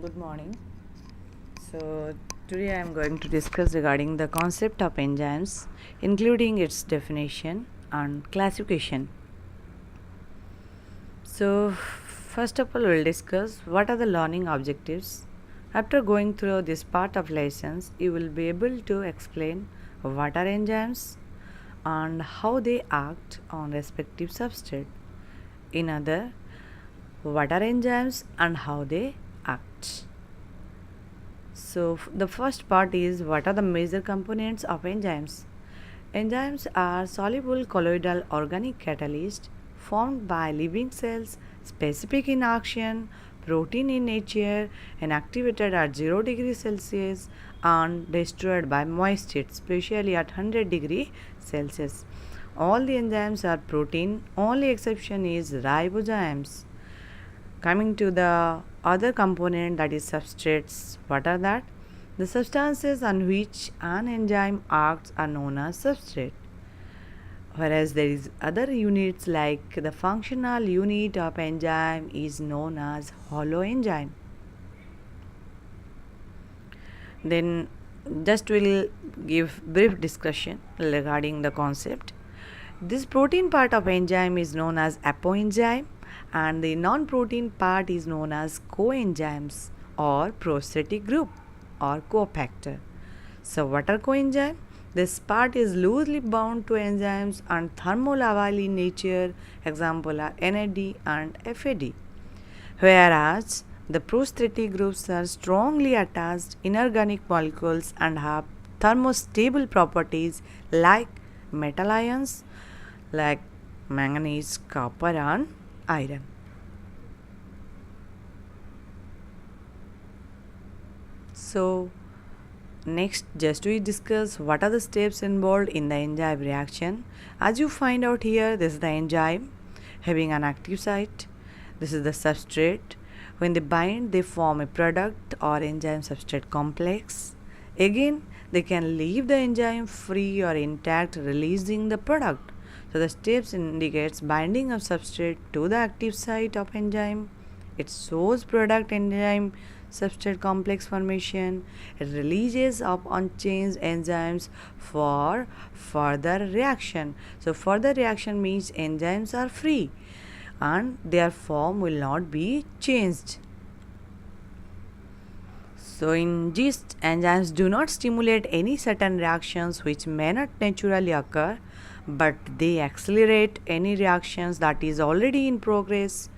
Good morning. So today I am going to discuss regarding the concept of enzymes, including its definition and classification. So first of all, we'll discuss what are the learning objectives. After going through this part of lessons, you will be able to explain what are enzymes and how they act on respective substrate. In other, what are enzymes and how they act. So, the first part is what are the major components of enzymes? Enzymes are soluble colloidal organic catalysts formed by living cells, specific in action, protein in nature, and activated at 0 degree Celsius and destroyed by moisture, especially at 100 degree Celsius. All the enzymes are protein, only exception is ribozymes. Coming to the other component, that is substrates. What are that? The substances on which an enzyme acts are known as substrate. Whereas there is other units like the functional unit of enzyme is known as holoenzyme. Then just will give brief discussion regarding the concept. This protein part of enzyme is known as apoenzyme and the non-protein part is known as coenzymes or prosthetic group or cofactor. So what are coenzyme? This part is loosely bound to enzymes and thermolabile in nature. Example are NAD and FAD. Whereas the prosthetic groups are strongly attached inorganic molecules and have thermostable properties like metal ions like manganese, copper and iron. So next just we discuss what are the steps involved in the enzyme reaction. As you find out here, this is the enzyme having an active site. This is the substrate. When they bind, they form a product or enzyme substrate complex. Again, they can leave the enzyme free or intact, releasing the product. So the steps indicates binding of substrate to the active site of enzyme. It shows product enzyme substrate complex formation. It releases of unchanged enzymes for further reaction. So further reaction means enzymes are free and their form will not be changed. So in gist, enzymes do not stimulate any certain reactions which may not naturally occur, but they accelerate any reactions that is already in progress.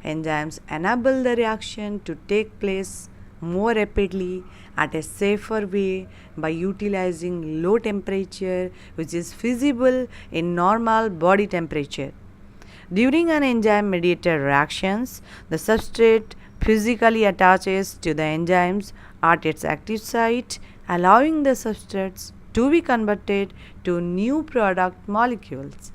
Enzymes enable the reaction to take place more rapidly at a safer way by utilizing low temperature which is feasible in normal body temperature. During an enzyme mediated reactions, the substrate physically attaches to the enzymes at its active site, allowing the substrates to be converted to new product molecules.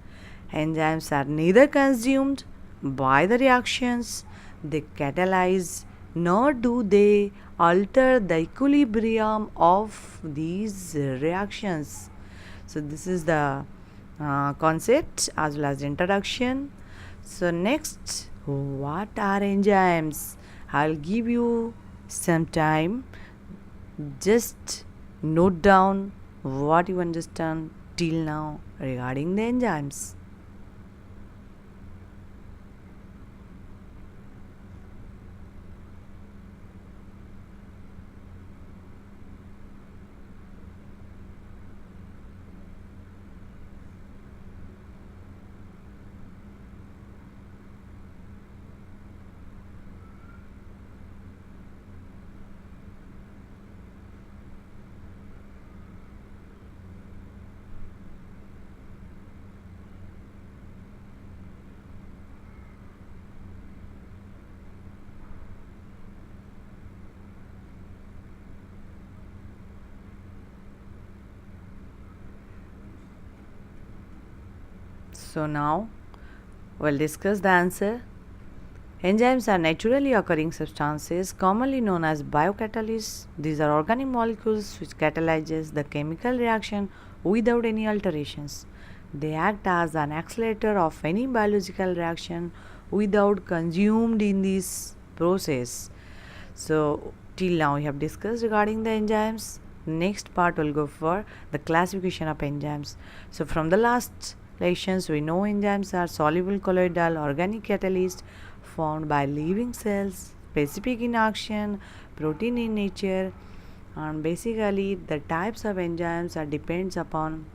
Enzymes are neither consumed by the reactions they catalyze, nor do they alter the equilibrium of these reactions. So this is the concept as well as introduction. So next, what are enzymes? I'll give you some time. Just note down what you understand till now regarding the enzymes. So now we'll discuss the answer. Enzymes are naturally occurring substances commonly known as biocatalysts. These are organic molecules which catalyzes the chemical reaction without any alterations. They act as an accelerator of any biological reaction without consumed in this process. So till now we have discussed regarding the enzymes. Next part will go for the classification of enzymes. So from the last lections we know enzymes are soluble colloidal organic catalysts formed by living cells, specific in action, protein in nature, and basically the types of enzymes are depends upon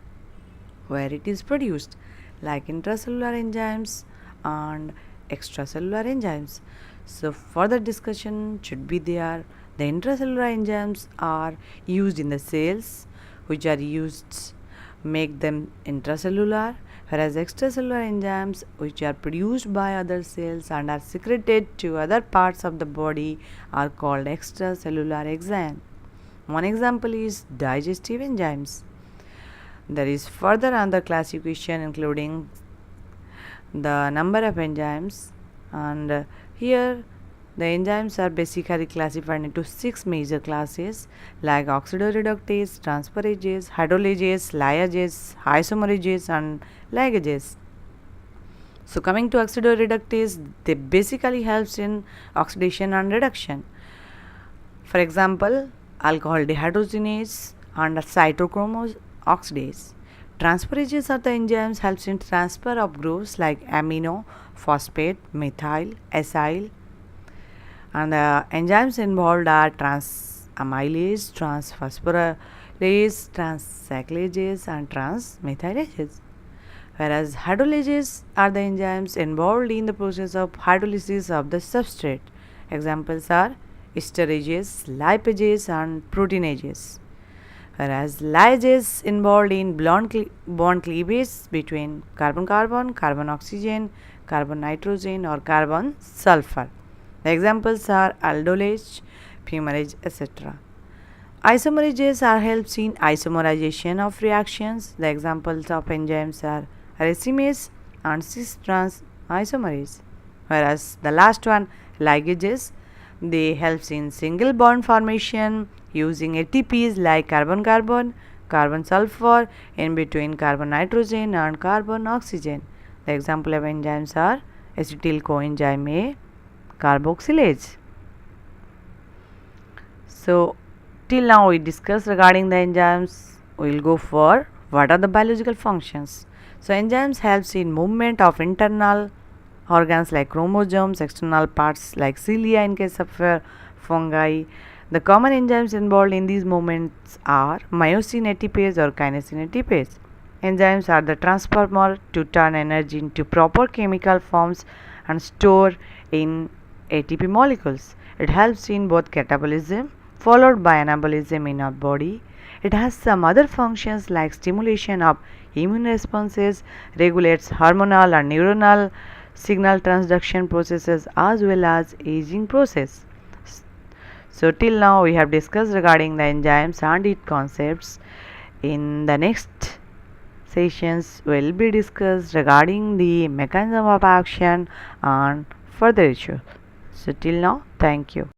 where it is produced, like intracellular enzymes and extracellular enzymes. So further discussion should be there. The intracellular enzymes are used in the cells, which are used make them intracellular, whereas extracellular enzymes which are produced by other cells and are secreted to other parts of the body are called extracellular enzymes. One example is digestive enzymes. There is further another classification including the number of enzymes, and here the enzymes are basically classified into 6 major classes like oxidoreductase, transferases, hydrolases, lyases, isomerases, and ligases. So coming to oxidoreductase, they basically helps in oxidation and reduction. For example, alcohol dehydrogenase and cytochrome oxidase. Transferases are the enzymes helps in transfer of groups like amino, phosphate, methyl, acyl, and the enzymes involved are transamylase, transphosphorylase, transcyclases, and transmethylases. Whereas hydrolases are the enzymes involved in the process of hydrolysis of the substrate. Examples are esterases, lipases, and proteinases. Whereas lyases involved in bond cleavage between carbon-carbon, carbon-oxygen, carbon-nitrogen, or carbon-sulfur. The examples are aldolase, fumarase, etc. Isomerases are helps in isomerization of reactions. The examples of enzymes are racemase and cis-trans isomerase. Whereas the last one, ligases, they helps in single bond formation using ATPs like carbon-carbon, carbon-sulfur in between carbon-nitrogen and carbon-oxygen. The example of enzymes are acetyl coenzyme A, carboxylase. So till now we discussed regarding the enzymes. We will go for what are the biological functions. So enzymes helps in movement of internal organs like chromosomes, external parts like cilia in case of fungi. The common enzymes involved in these movements are myosin ATPase or kinesin ATPase. Enzymes are the transformer to turn energy into proper chemical forms and store in ATP molecules. It helps in both catabolism followed by anabolism in our body. It has some other functions like stimulation of immune responses, regulates hormonal and neuronal signal transduction processes as well as aging process. So till now we have discussed regarding the enzymes and its concepts. In the next sessions will be discussed regarding the mechanism of action and further issues. So till now, thank you.